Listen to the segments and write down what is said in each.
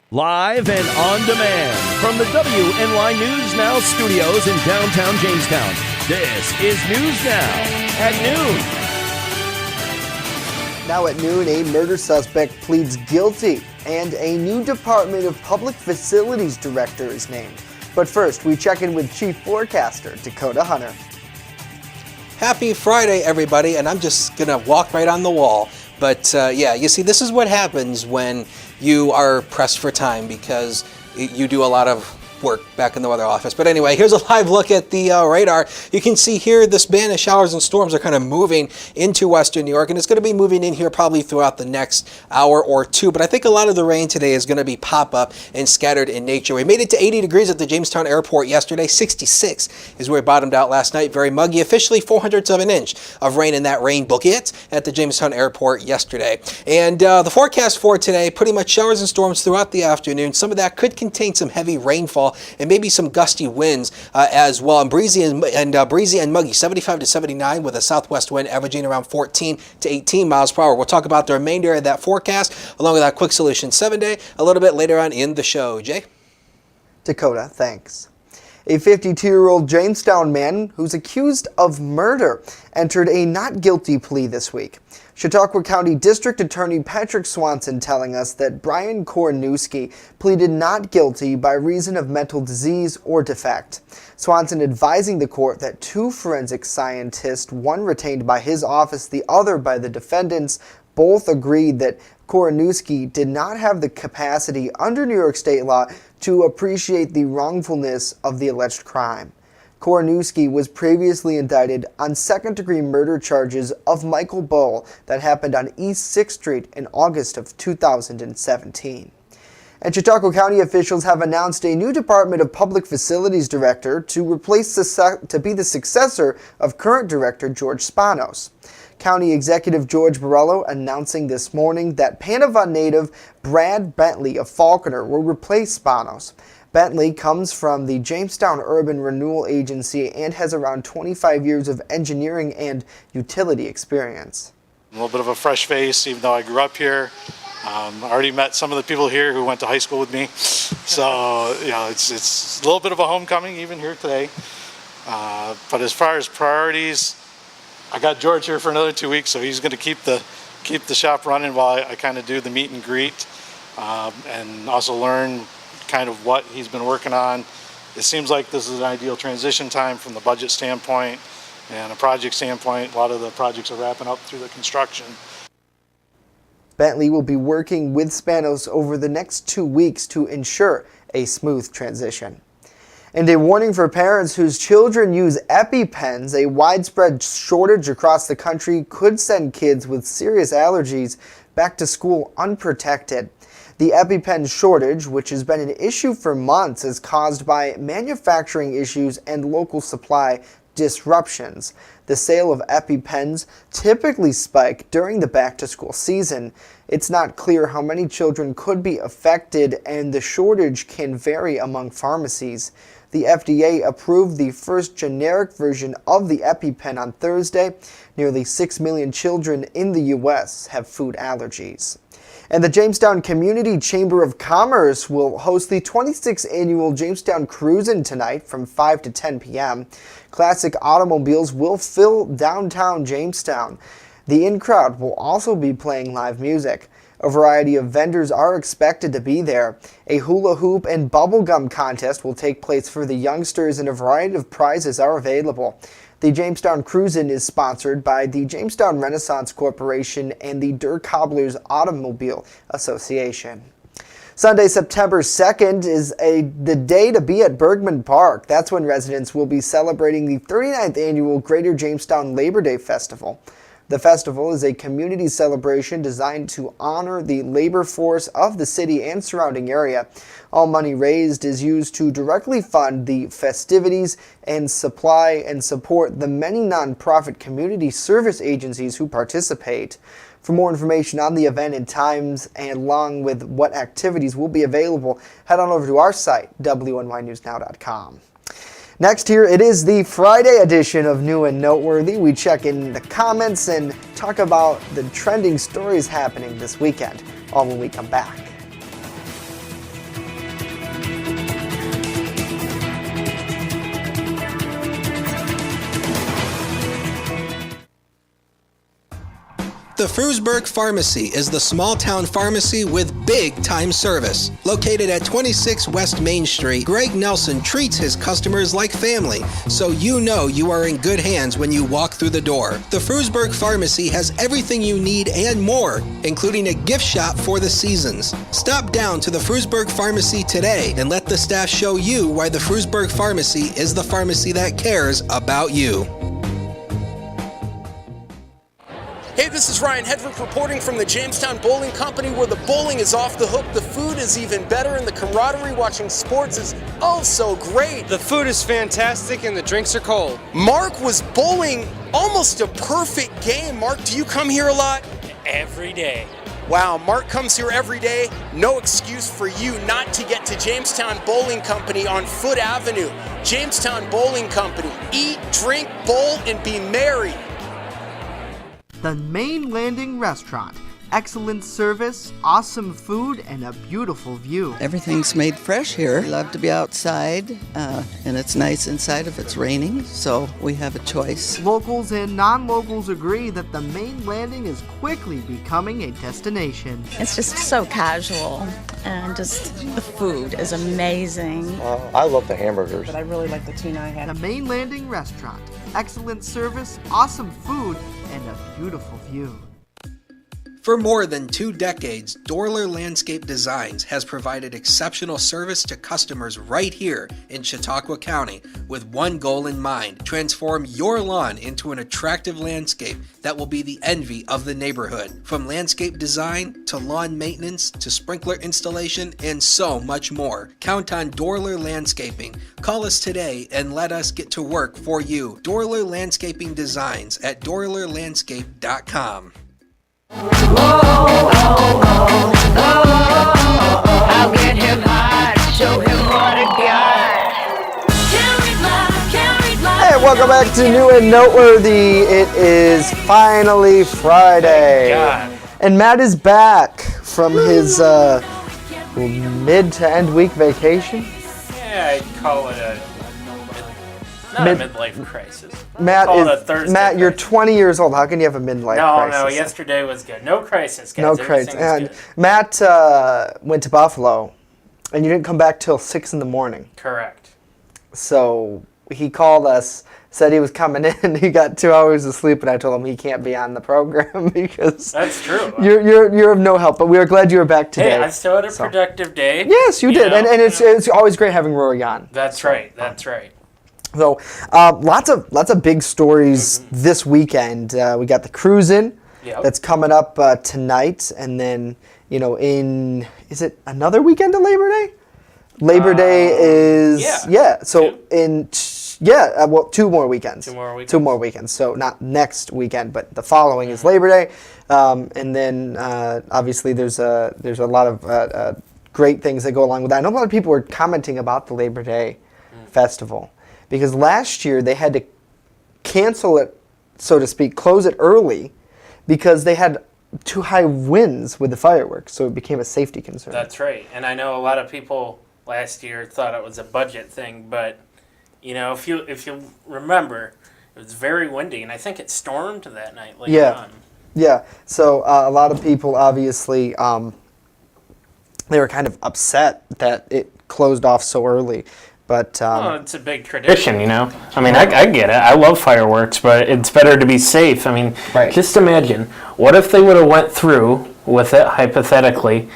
Live and on demand from the WNY News Now studios in downtown Jamestown. This is News Now at noon. Now at noon, a murder suspect pleads guilty and a new Department of Public Facilities director is named. But first, we check in with Chief Forecaster Dakota Hunter. Happy Friday, everybody, and I'm just going to walk right on the wall. But yeah, you see, this is what happens when you are pressed for time because you do a lot of work back in the weather office. But anyway, here's a live look at the radar. You can see here this band of showers and storms are kind of moving into western New York, and it's going to be moving in here probably throughout the next hour or two. But I think a lot of the rain today is going to be pop-up and scattered in nature. We made it to 80 degrees at the Jamestown Airport yesterday. 66 is where we bottomed out last night. Very muggy. Officially 0.04 of an inch of rain in that rain bucket at the Jamestown Airport yesterday. And the forecast for today, pretty much showers and storms throughout the afternoon. Some of that could contain some heavy rainfall and maybe some gusty winds as well, and breezy and muggy, 75 to 79 with a southwest wind averaging around 14 to 18 miles per hour. We'll talk about the remainder of that forecast along with our Quick Solution 7-day a little bit later on in the show. Jay? Dakota, thanks. A 52-year-old Jamestown man who's accused of murder entered a not guilty plea this week. Chautauqua County District Attorney Patrick Swanson telling us that Brian Kornewski pleaded not guilty by reason of mental disease or defect. Swanson advising the court that two forensic scientists, one retained by his office, the other by the defendants, both agreed that Kornewski did not have the capacity under New York state law to appreciate the wrongfulness of the alleged crime. Kornewski was previously indicted on second-degree murder charges of Michael Bowl that happened on East 6th Street in August of 2017. And Chautauqua County officials have announced a new Department of Public Facilities director to be the successor of current director George Spanos. County Executive George Borrello announcing this morning that Panavon native Brad Bentley of Falconer will replace Spanos. Bentley comes from the Jamestown Urban Renewal Agency and has around 25 years of engineering and utility experience. A little bit of a fresh face, even though I grew up here. I already met some of the people here who went to high school with me. So, you know, it's a little bit of a homecoming even here today. But as far as priorities, I got George here for another 2 weeks, so he's going to keep the shop running while I kind of do the meet and greet and also learn kind of what he's been working on. It seems like this is an ideal transition time from the budget standpoint and a project standpoint. A lot of the projects are wrapping up through the construction. Bentley will be working with Spanos over the next 2 weeks to ensure a smooth transition. And a warning for parents whose children use EpiPens. A widespread shortage across the country could send kids with serious allergies back to school unprotected. The EpiPen shortage, which has been an issue for months, is caused by manufacturing issues and local supply disruptions. The sale of EpiPens typically spike during the back-to-school season. It's not clear how many children could be affected, and the shortage can vary among pharmacies. The FDA approved the first generic version of the EpiPen on Thursday. Nearly 6 million children in the U.S. have food allergies. And the Jamestown Community Chamber of Commerce will host the 26th annual Jamestown Cruisin' tonight from 5 to 10 p.m. Classic automobiles will fill downtown Jamestown. The in-crowd will also be playing live music. A variety of vendors are expected to be there. A hula hoop and bubblegum contest will take place for the youngsters, and a variety of prizes are available. The Jamestown Cruisin' is sponsored by the Jamestown Renaissance Corporation and the Der Cobblers Automobile Association. Sunday, September 2nd is the day to be at Bergman Park. That's when residents will be celebrating the 39th annual Greater Jamestown Labor Day Festival. The festival is a community celebration designed to honor the labor force of the city and surrounding area. All money raised is used to directly fund the festivities and supply and support the many nonprofit community service agencies who participate. For more information on the event and times, and along with what activities will be available, head on over to our site, WNYNewsNow.com. Next here, it is the Friday edition of New and Noteworthy. We check in the comments and talk about the trending stories happening this weekend, all when we come back. The Frewsburg Pharmacy is the small-town pharmacy with big-time service. Located at 26 West Main Street, Greg Nelson treats his customers like family, so you know you are in good hands when you walk through the door. The Frewsburg Pharmacy has everything you need and more, including a gift shop for the seasons. Stop down to the Frewsburg Pharmacy today and let the staff show you why the Frewsburg Pharmacy is the pharmacy that cares about you. Hey, this is Ryan Hedrick reporting from the Jamestown Bowling Company, where the bowling is off the hook, the food is even better, and the camaraderie watching sports is oh so great. The food is fantastic and the drinks are cold. Mark was bowling almost a perfect game. Mark, do you come here a lot? Every day. Wow, Mark comes here every day. No excuse for you not to get to Jamestown Bowling Company on Foot Avenue. Jamestown Bowling Company. Eat, drink, bowl, and be merry. The Main Landing Restaurant. Excellent service, awesome food, and a beautiful view. Everything's made fresh here. We love to be outside, and it's nice inside if it's raining, so we have a choice. Locals and non-locals agree that the Main Landing is quickly becoming a destination. It's just so casual, and just the food is amazing. I love the hamburgers. But I really like the tuna I had. The Main Landing Restaurant. Excellent service, awesome food, and a beautiful view. For more than 2 decades, Dorler Landscape Designs has provided exceptional service to customers right here in Chautauqua County with one goal in mind: transform your lawn into an attractive landscape that will be the envy of the neighborhood. From landscape design to lawn maintenance to sprinkler installation and so much more. Count on Dorler Landscaping. Call us today and let us get to work for you. Dorler Landscaping Designs at dorlerlandscape.com. I'll get him hot, show him what I got. Hey, welcome back to New and Noteworthy. It is finally Friday. And Matt is back from his mid to end week vacation. Yeah, I'd call it a midlife crisis. Matt, you're crisis. 20 years old. How can you have a midlife crisis? No, yesterday was good. No crisis, guys. No crisis. And good. Matt went to Buffalo, and you didn't come back till 6 in the morning. Correct. So he called us, said he was coming in. He got 2 hours of sleep, and I told him he can't be on the program because that's true. You're of no help. But we are glad you were back today. Hey, I still had a productive day. Yes, you did, and it's always great having Rory on. That's right. That's right. So, lots of big stories this weekend. We got the cruising that's coming up tonight, and then is it another weekend of Labor Day? Labor Day is So well, 2 more weekends. 2 more weekends. So not next weekend, but the following is Labor Day, and then obviously there's a lot of great things that go along with that. I know a lot of people were commenting about the Labor Day festival. Because last year they had to cancel it, so to speak, close it early, because they had too high winds with the fireworks, so it became a safety concern. That's right. And I know a lot of people last year thought it was a budget thing, but if you remember, it was very windy, and I think it stormed that night later on. Yeah. So a lot of people obviously they were kind of upset that it closed off so early. But it's a big tradition, I mean, I get it. I love fireworks, but it's better to be safe. I mean, just imagine, what if they would have went through with it, hypothetically,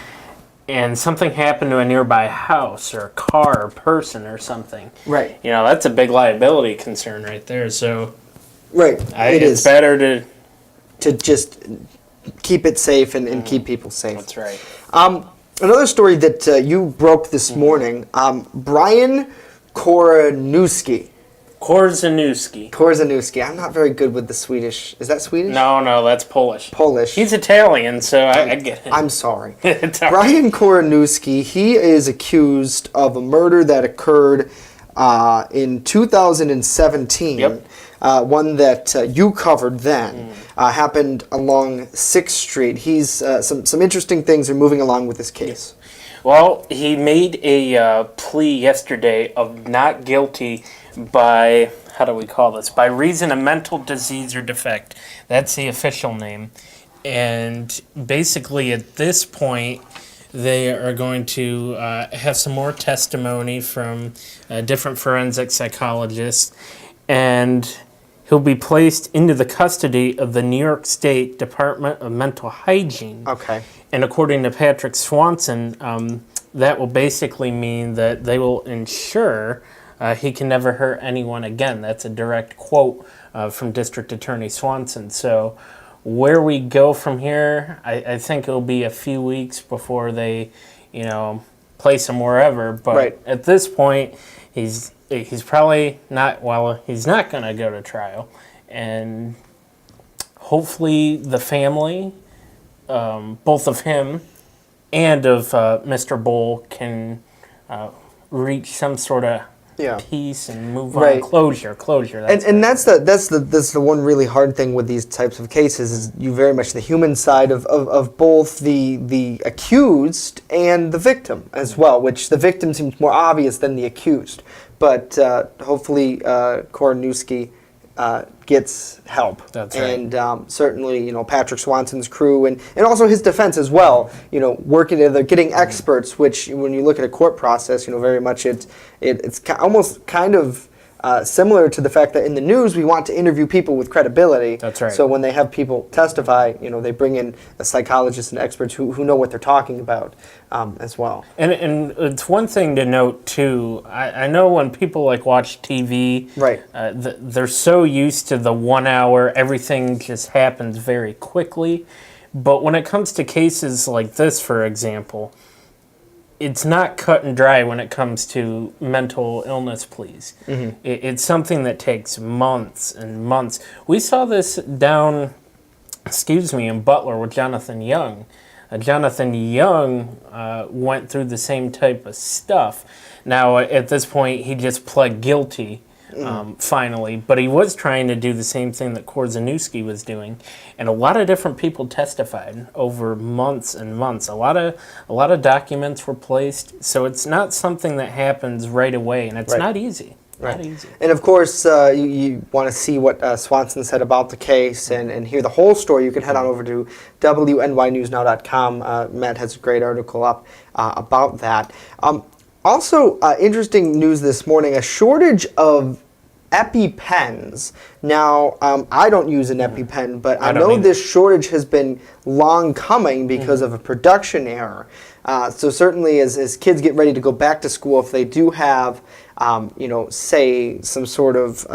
and something happened to a nearby house or a car or person or something? Right. That's a big liability concern right there. So, it's better to just keep it safe and keep people safe. That's right. Another story that you broke this morning, Brian Korzeniowski. I'm not very good with the Swedish. Is that Swedish? No, that's Polish. He's Italian, so I get it. I'm sorry. Brian Korzeniowski, he is accused of a murder that occurred in 2017. Yep. One that you covered then. Happened along 6th Street. He's some interesting things are moving along with this case. Well, he made a plea yesterday of not guilty by, how do we call this? By reason of mental disease or defect. That's the official name. And basically at this point, they are going to have some more testimony from different forensic psychologists, and he'll be placed into the custody of the New York State Department of Mental Hygiene. Okay. And according to Patrick Swanson, that will basically mean that they will ensure he can never hurt anyone again. That's a direct quote from District Attorney Swanson. So where we go from here, I think it'll be a few weeks before they, place him wherever. But at this point, he's probably not. Well, he's not going to go to trial, and hopefully the family, both of him and of Mr. Bohl, can reach some sort of peace and move on. Closure. And that's the one really hard thing with these types of cases is you very much the human side of both the accused and the victim as well, which the victim seems more obvious than the accused. But hopefully Kornewski gets help. That's right. And certainly, Patrick Swanson's crew and also his defense as well, working together, getting experts, which when you look at a court process, very much it's almost kind of similar to the fact that in the news we want to interview people with credibility. That's right. So when they have people testify, they bring in a psychologist and experts who know what they're talking about as well. And it's one thing to note too. I know when people watch TV, right? They're so used to the 1 hour, everything just happens very quickly. But when it comes to cases like this, for example, it's not cut and dry when it comes to mental illness pleas. Mm-hmm. It's something that takes months and months. We saw this down, in Butler with Jonathan Young. Jonathan Young went through the same type of stuff. Now, at this point, he just pled guilty, finally, but he was trying to do the same thing that Korzenewski was doing, and a lot of different people testified over months and months. A lot of documents were placed, so it's not something that happens right away, and it's not easy. Right. Not easy. And of course, you want to see what Swanson said about the case and hear the whole story. You can head on over to WNYNewsNow.com. Matt has a great article up about that. Also, interesting news this morning, a shortage of EpiPens. Now, I don't use an EpiPen, but I know this shortage has been long coming because of a production error. So certainly as kids get ready to go back to school, if they do have, say some sort of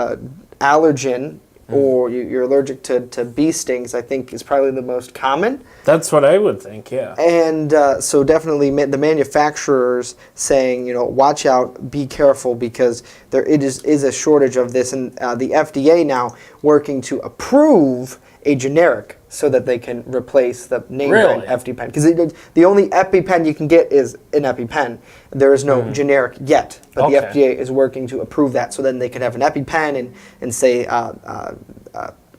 allergen or you're allergic to bee stings, I think is probably the most common. That's what I would think, yeah. And so definitely the manufacturers saying, watch out, be careful, because there is a shortage of this. And the FDA now working to approve a generic so that they can replace the name brand EpiPen. Because the only EpiPen you can get is an EpiPen. There is no generic yet, but the FDA is working to approve that so then they can have an EpiPen and say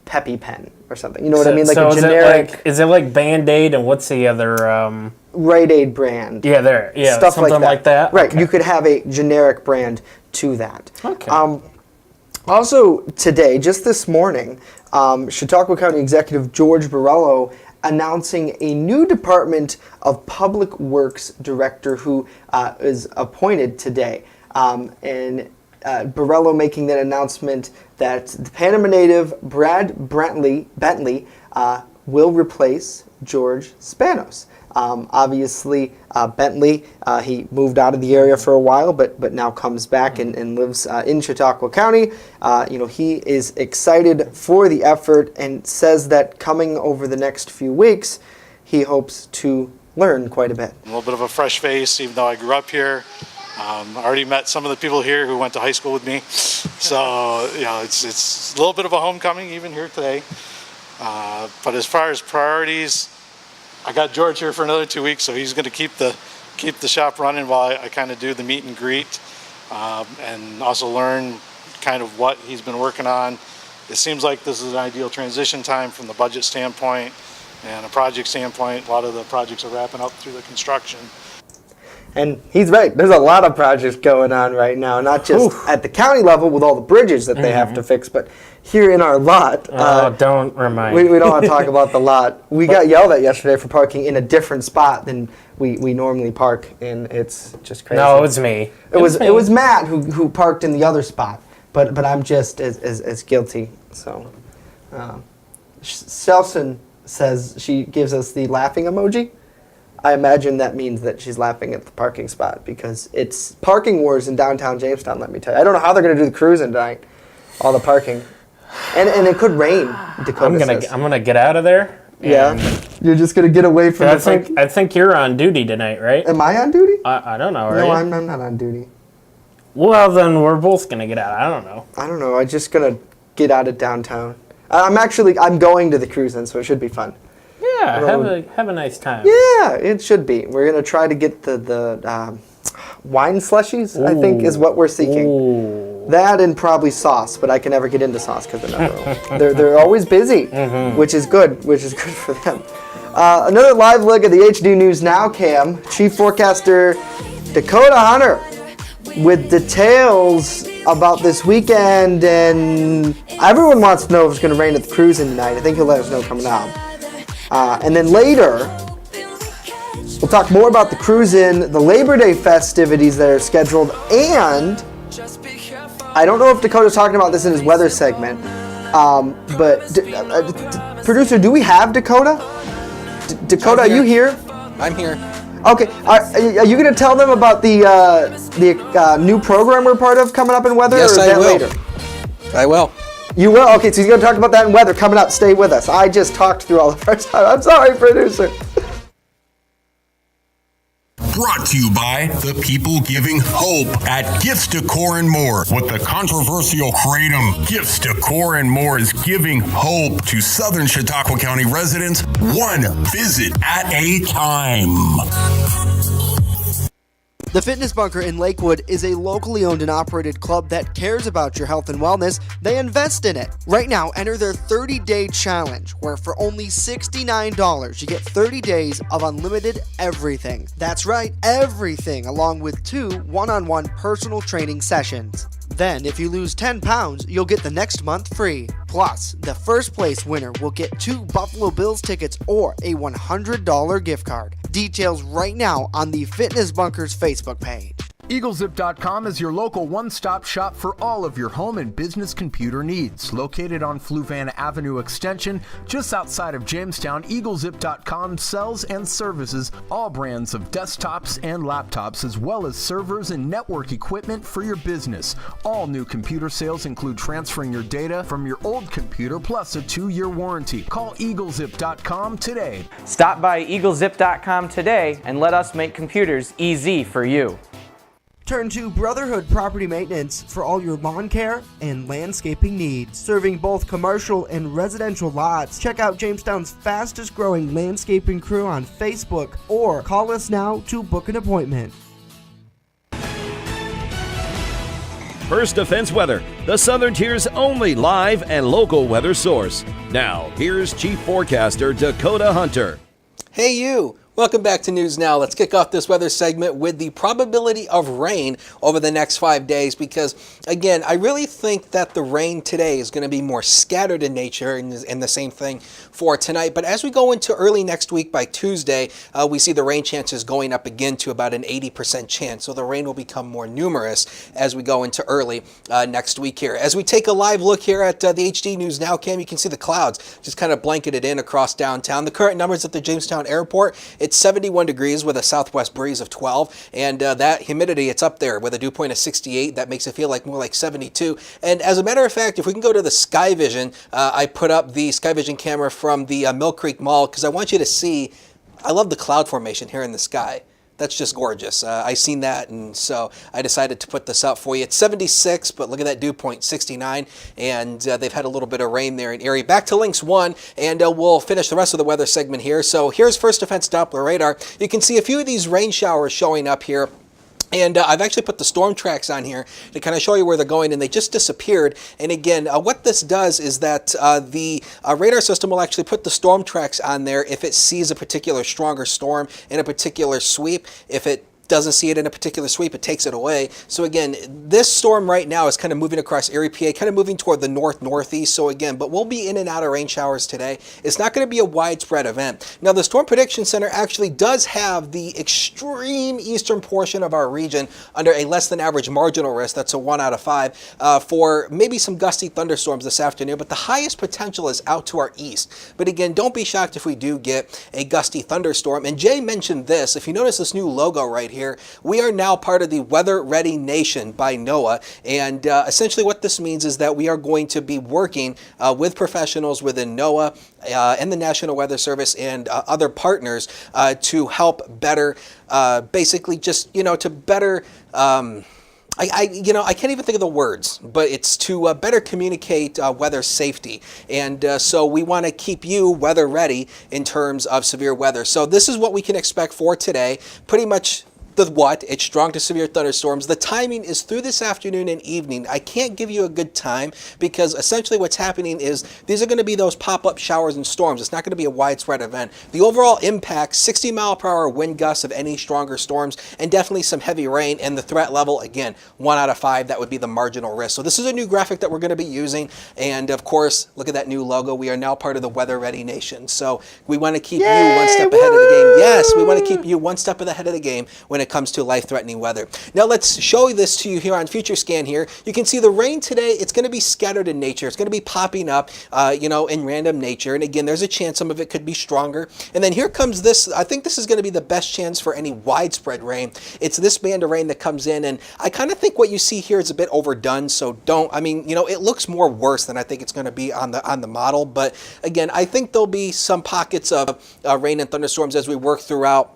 PepiPen or something. You know what I mean? Like a generic. Is it like Band-Aid and what's the other? Rite Aid brand. Yeah, stuff something like that. Right, you could have a generic brand to that. Okay. Also today, just this morning, Chautauqua County Executive George Borrello announcing a new Department of Public Works Director who is appointed today. And Borrello making that announcement that the Panama native Brad Bentley will replace George Spanos. Obviously, Bentley, he moved out of the area for a while, but now comes back and lives in Chautauqua County. He is excited for the effort and says that coming over the next few weeks, he hopes to learn quite a bit. A little bit of a fresh face, even though I grew up here. I already met some of the people here who went to high school with me. So, it's a little bit of a homecoming even here today. But as far as priorities, I got George here for another 2 weeks, so he's going to keep the shop running while I kind of do the meet and greet, and also learn kind of what he's been working on. It seems like this is an ideal transition time from the budget standpoint and a project standpoint. A lot of the projects are wrapping up through the construction. And he's right. There's a lot of projects going on right now, not just at the county level with all the bridges that they have to fix, but here in our lot. Don't remind me. We don't want to talk about the lot. We got yelled at yesterday for parking in a different spot than we normally park, and it's just crazy. No, it was me. It was Matt who parked in the other spot, but I'm just as guilty. So, Shelson says she gives us the laughing emoji. I imagine that means that she's laughing at the parking spot because it's parking wars in downtown Jamestown, let me tell you. I don't know how they're going to do the cruising tonight, all the parking. And it could rain, Dakota says. I'm gonna get out of there. Yeah? You're just going to get away from the I think you're on duty tonight, right? Am I on duty? I don't know, No, right? I'm not on duty. Well, then we're both going to get out. I don't know. I don't know. I'm just going to get out of downtown. I'm going to the cruising, so it should be fun. Yeah, have a nice time. Yeah, it should be. We're going to try to get the wine slushies, I think, is what we're seeking. Ooh. That and probably sauce, but I can never get into sauce because they're never open. They're always busy, which is good for them. Another live look at the HD News Now cam. Chief Forecaster Dakota Hunter with details about this weekend, and everyone wants to know if it's going to rain at the cruising tonight. I think he'll let us know coming out. And then later, we'll talk more about the cruise-in, the Labor Day festivities that are scheduled, and I don't know if Dakota's talking about this in his weather segment, but producer, do we have Dakota? Dakota, are you here? I'm here. Okay, are you going to tell them about the new program we're part of coming up in weather? Yes, or is I that will. Later? I will. You will? Okay, so he's going to talk about that in weather coming up. Stay with us. I just talked through all of our time. I'm sorry, producer. Brought to you by the people giving hope at Gifts Decor and More. With the controversial kratom, Gifts Decor and More is giving hope to Southern Chautauqua County residents, one visit at a time. The Fitness Bunker in Lakewood is a locally owned and operated club that cares about your health and wellness. They invest in it. Right now, enter their 30-day challenge, where for only $69, you get 30 days of unlimited everything. That's right, everything, along with 2 one-on-one personal training sessions. Then, if you lose 10 pounds, you'll get the next month free. Plus, the first place winner will get 2 Buffalo Bills tickets or a $100 gift card. Details right now on the Fitness Bunker's Facebook page. EagleZip.com is your local one-stop shop for all of your home and business computer needs. Located on Fluvan Avenue Extension, just outside of Jamestown, EagleZip.com sells and services all brands of desktops and laptops, as well as servers and network equipment for your business. All new computer sales include transferring your data from your old computer plus a 2-year warranty. Call EagleZip.com today. Stop by EagleZip.com today and let us make computers easy for you. Turn to Brotherhood Property Maintenance for all your lawn care and landscaping needs. Serving both commercial and residential lots. Check out Jamestown's fastest growing landscaping crew on Facebook or call us now to book an appointment. First Defense Weather, the Southern Tier's only live and local weather source. Now, here's Chief Forecaster Dakota Hunter. Hey you! Welcome back to News Now. Let's kick off this weather segment with the probability of rain over the next 5 days because, again, I really think that the rain today is going to be more scattered in nature and the same thing for tonight. But as we go into early next week by Tuesday, we see the rain chances going up again to about an 80% chance. So the rain will become more numerous as we go into early next week here. As we take a live look here at the HD News Now cam, you can see the clouds just kind of blanketed in across downtown. The current numbers at the Jamestown Airport, it's 71 degrees with a southwest breeze of 12, and that humidity, it's up there with a dew point of 68. That makes it feel like more like 72. And as a matter of fact, if we can go to the Sky Vision, I put up the Sky Vision camera from the Mill Creek Mall because I want you to see, I love the cloud formation here in the sky. That's just gorgeous. I seen that, and so I decided to put this up for you. It's 76, but look at that dew point, 69, and they've had a little bit of rain there in Erie. Back to Lynx 1, and we'll finish the rest of the weather segment here. So here's First Defense Doppler radar. You can see a few of these rain showers showing up here. And I've actually put the storm tracks on here to kind of show you where they're going, and they just disappeared. And again, what this does is that the radar system will actually put the storm tracks on there if it sees a particular stronger storm in a particular sweep. If it doesn't see it in a particular sweep, it takes it away. So again, this storm right now is kind of moving across Erie, PA, kind of moving toward the north-northeast. So again, but we'll be in and out of rain showers today. It's not going to be a widespread event. Now, the Storm Prediction Center actually does have the extreme eastern portion of our region under a less than average marginal risk. That's a 1 out of 5 for maybe some gusty thunderstorms this afternoon, but the highest potential is out to our east. But again, don't be shocked if we do get a gusty thunderstorm. And Jay mentioned this. If you notice this new logo right here, we are now part of the Weather Ready Nation by NOAA. And essentially what this means is that we are going to be working with professionals within NOAA and the National Weather Service and other partners to help better, basically just, to better, I can't even think of the words, but it's to better communicate weather safety. And so we want to keep you weather ready in terms of severe weather. So this is what we can expect for today. Pretty much it's strong to severe thunderstorms. The timing is through this afternoon and evening. I can't give you a good time because essentially what's happening is these are going to be those pop-up showers and storms. It's not going to be a widespread event. The overall impact, 60 mile per hour wind gusts of any stronger storms, and definitely some heavy rain. And the threat level, again, 1 out of 5, that would be the marginal risk. So this is a new graphic that we're going to be using. And of course, look at that new logo. We are now part of the Weather Ready Nation. So we want to keep you one step ahead of the game. Yes, we want to keep you one step ahead of the game when it comes to life-threatening weather. Now let's show this to you here on Future Scan here. You can see the rain today, it's going to be scattered in nature. It's going to be popping up, in random nature. And again, there's a chance some of it could be stronger. And then here comes this. I think this is going to be the best chance for any widespread rain. It's this band of rain that comes in. And I kind of think what you see here is a bit overdone. So it looks more worse than I think it's going to be on the model. But again, I think there'll be some pockets of rain and thunderstorms as we work throughout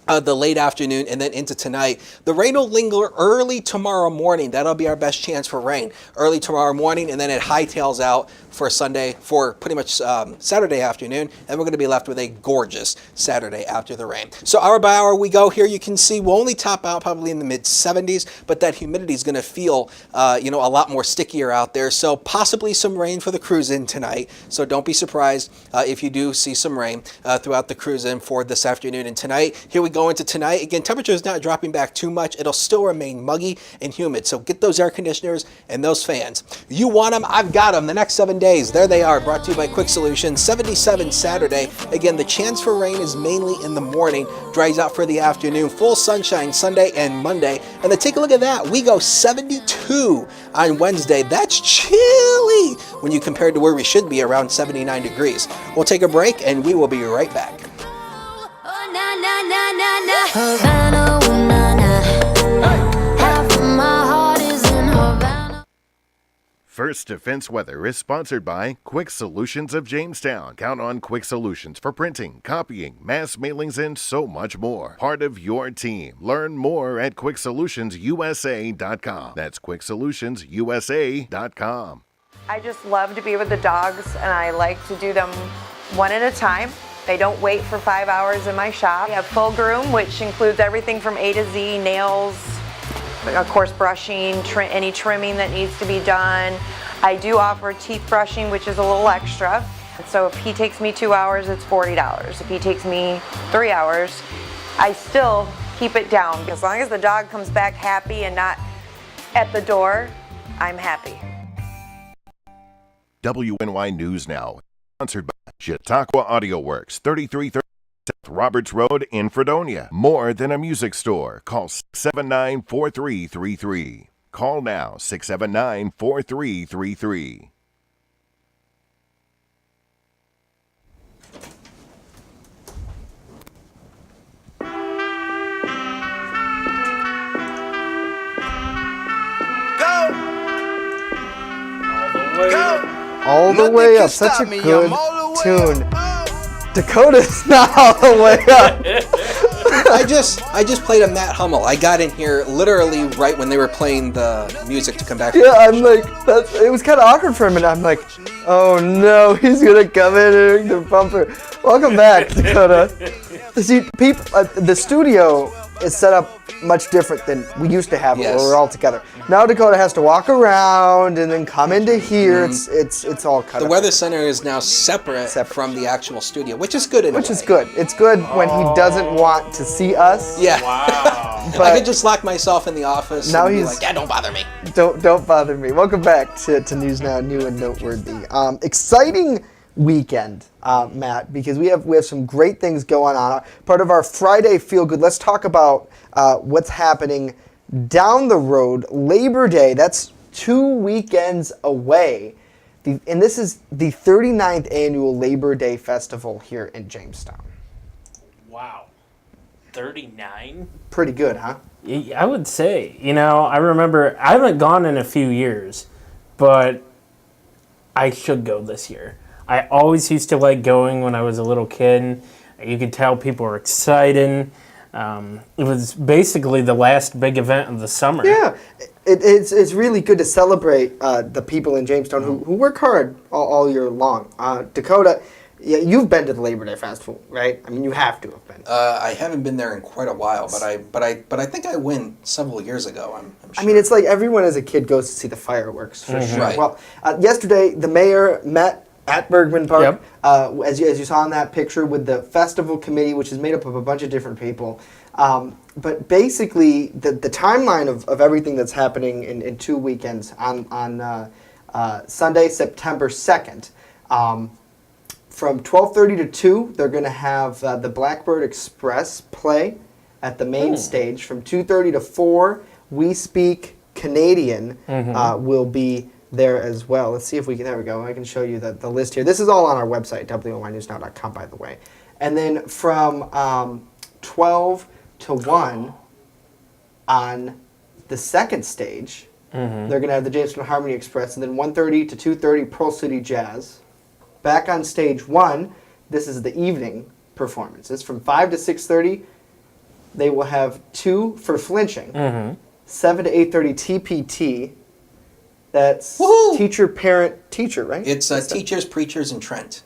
the late afternoon and then into tonight. The rain will linger early tomorrow morning. That'll be our best chance for rain early tomorrow morning, and then it hightails out for Sunday, for pretty much Saturday afternoon, and we're going to be left with a gorgeous Saturday after the rain. So hour by hour we go here. You can see we'll only top out probably in the mid 70s, but that humidity is going to feel a lot more stickier out there. So possibly some rain for the cruise in tonight. So don't be surprised if you do see some rain throughout the cruise in for this afternoon and tonight. Here we go into tonight. Again, temperature is not dropping back too much. It'll still remain muggy and humid. So get those air conditioners and those fans. You want them? I've got them. The next 7 days. There they are, brought to you by Quick Solutions. 77 Saturday. Again, the chance for rain is mainly in the morning. Dries out for the afternoon. Full sunshine Sunday and Monday. And then take a look at that. We go 72 on Wednesday. That's chilly when you compare to where we should be, around 79 degrees. We'll take a break and we will be right back. Havana, ooh, na, na. Half of my heart is in Havana. First Defense Weather is sponsored by Quick Solutions of Jamestown. Count on Quick Solutions for printing, copying, mass mailings, and so much more. Part of your team. Learn more at QuickSolutionsUSA.com. That's QuickSolutionsUSA.com. I just love to be with the dogs, and I like to do them one at a time. They don't wait for 5 hours in my shop. We have full groom, which includes everything from A to Z, nails, of course brushing, any trimming that needs to be done. I do offer teeth brushing, which is a little extra. So if he takes me 2 hours, it's $40. If he takes me 3 hours, I still keep it down. As long as the dog comes back happy and not at the door, I'm happy. WNY News Now, sponsored by Chautauqua Audio Works, 3330 Roberts Road in Fredonia. More than a music store. Call 679-4333. Call now, 679-4333. All the way up. Such a good tune. Dakota's not all the way up. I just played a Matt Hummel. I got in here literally right when they were playing the music to come back. Yeah, I'm like, it was kind of awkward for a minute. I'm like, oh no, he's gonna come in and the bumper. Welcome back, Dakota. See, the studio is set up much different than we used to have it, where we're all together. Now Dakota has to walk around and then come into here. It's all cut. The Weather Center is now separate from the actual studio, which is good. Which is good. It's good when he doesn't want to see us. Yeah. Wow. I could just lock myself in the office Now and be he's- like, yeah, don't bother me. Don't bother me. Welcome back to News Now, New and Noteworthy. Exciting weekend, Matt, because we have some great things going on. Part of our Friday Feel Good. Let's talk about what's happening down the road. Labor Day. That's 2 weekends away. And this is the 39th annual Labor Day Festival here in Jamestown. Wow. 39? Pretty good, huh? I would say. I remember, I haven't gone in a few years, but I should go this year. I always used to like going when I was a little kid. You could tell people were excited. It was basically the last big event of the summer. Yeah, it's really good to celebrate the people in Jamestown who work hard all year long. Dakota, yeah, you've been to the Labor Day Festival, right? I mean, you have to have been. I haven't been there in quite a while, but I think I went several years ago. I'm sure. I mean, it's like everyone as a kid goes to see the fireworks for sure. Right. Well, yesterday the mayor met at Bergman Park, as you saw in that picture, with the festival committee, which is made up of a bunch of different people. But basically, the timeline of everything that's happening in 2 weekends on Sunday, September 2nd. From 12:30 to 2, they're going to have the Blackbird Express play at the main stage. From 2:30 to 4, We Speak Canadian will be there as well. Let's see if we can, there we go. I can show you the list here. This is all on our website, WOYNewsNow.com, by the way. And then from 12 to 1 on the second stage, they're going to have the Jamestown Harmony Express, and then 1:30 to 2:30, Pearl City Jazz. Back on stage 1, this is the evening performances. From 5 to 6:30, they will have 2 for flinching. 7 to 8:30, TPT. That's teacher, parent, teacher, right? It's Teachers, Preachers, and Trent.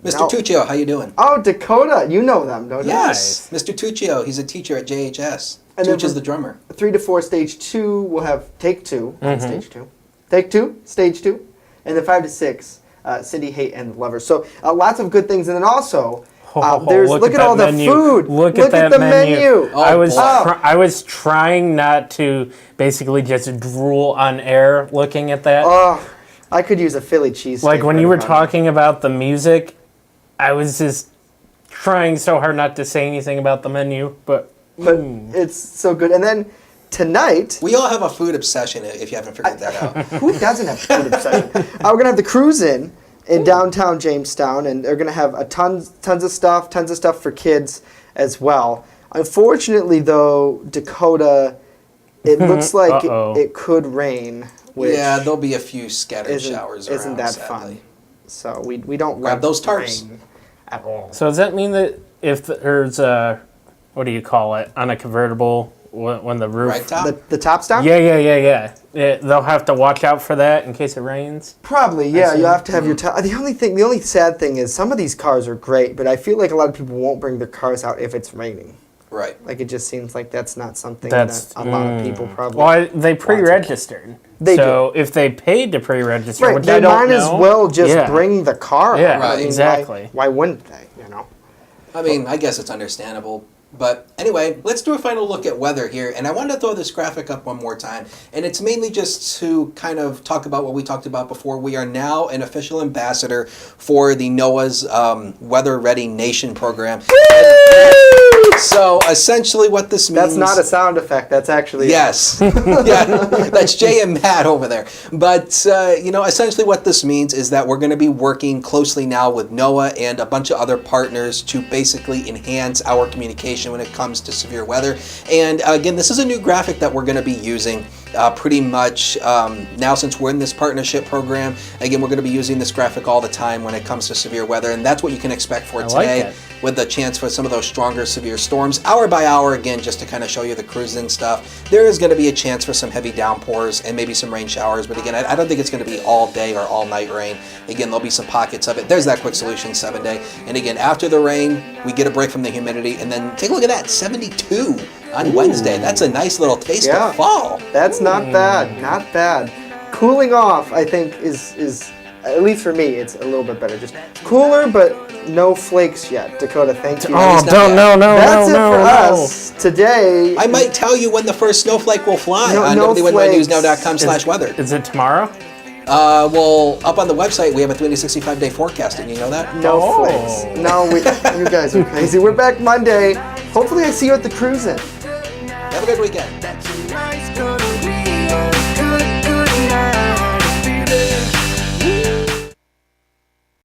Mr. Now- Tuccio, how you doing? Oh, Dakota, you know them, don't you? Yes, Mr. Tuccio. He's a teacher at JHS. And then Tucci is from the drummer. 3 to 4, stage 2, we'll have Take 2 on stage 2. Take 2, stage 2. And then 5 to 6, Cindy, Hate, and Lovers. So lots of good things. And then also, look at all the food. Look at that the menu. Oh, I was trying not to basically just drool on air looking at that. Oh, I could use a Philly cheesesteak. Like when right you were about talking about the music, I was just trying so hard not to say anything about the menu, but it's so good. And then tonight, We all have a food obsession if you haven't figured that out. who doesn't have food obsession? We're gonna have the cruise in downtown Jamestown, and they're gonna have tons of stuff for kids as well. Unfortunately, though, Dakota, it looks like it could rain. Which Yeah, there'll be a few scattered showers around, Isn't that sadly. fun? So we don't Grab like those tarps. rain at all. So does that mean that if there's a, what do you call it, on a convertible, when the roof... Right top? The top's down? Yeah. They'll have to watch out for that in case it rains? Probably, yeah. You have to have your top. The only sad thing is some of these cars are great, but I feel like a lot of people won't bring their cars out if it's raining. Right. Like it just seems like that's not something That's that a lot of people probably. Well, they pre-registered. They so if they paid to pre-register, Right, which they I don't might as know, well just bring the car. Yeah, out. I mean, exactly. Why wouldn't they? I mean, I guess it's understandable. But anyway, let's do a final look at weather here. And I wanted to throw this graphic up one more time. And it's mainly just to kind of talk about what we talked about before. We are now an official ambassador for the NOAA's Weather Ready Nation program. So essentially what this means... That's not a sound effect. That's actually... Yes. Yeah, that's Jay and Matt over there. But, essentially what this means is that we're going to be working closely now with NOAA and a bunch of other partners to basically enhance our communication when it comes to severe weather. And again, this is a new graphic that we're going to be using pretty much now since we're in this partnership program. Again, we're going to be using this graphic all the time when it comes to severe weather, and that's what you can expect for today, with the chance for some of those stronger severe storms. Hour by hour, again, just to kind of show you the cruising stuff, there is going to be a chance for some heavy downpours and maybe some rain showers, but again, I don't think it's going to be all day or all night rain. Again, there'll be some pockets of it. There's that Quick Solution 7-day. And again, after the rain, we get a break from the humidity, and then take a look at that, 72 on Wednesday. That's a nice little taste of fall. That's not bad. Not bad. Cooling off, I think, is At least for me, it's a little bit better. Just cooler, but no flakes yet. Dakota, thank you. Oh, That's it for us today. I might tell you when the first snowflake will fly on flakes. www.newsnow.com/weather. Is it tomorrow? Well, up on the website, we have a 365-day forecasting. You know that? No flakes. No, you guys are crazy. We're back Monday. Hopefully I see you at the cruise-in. Have a good weekend.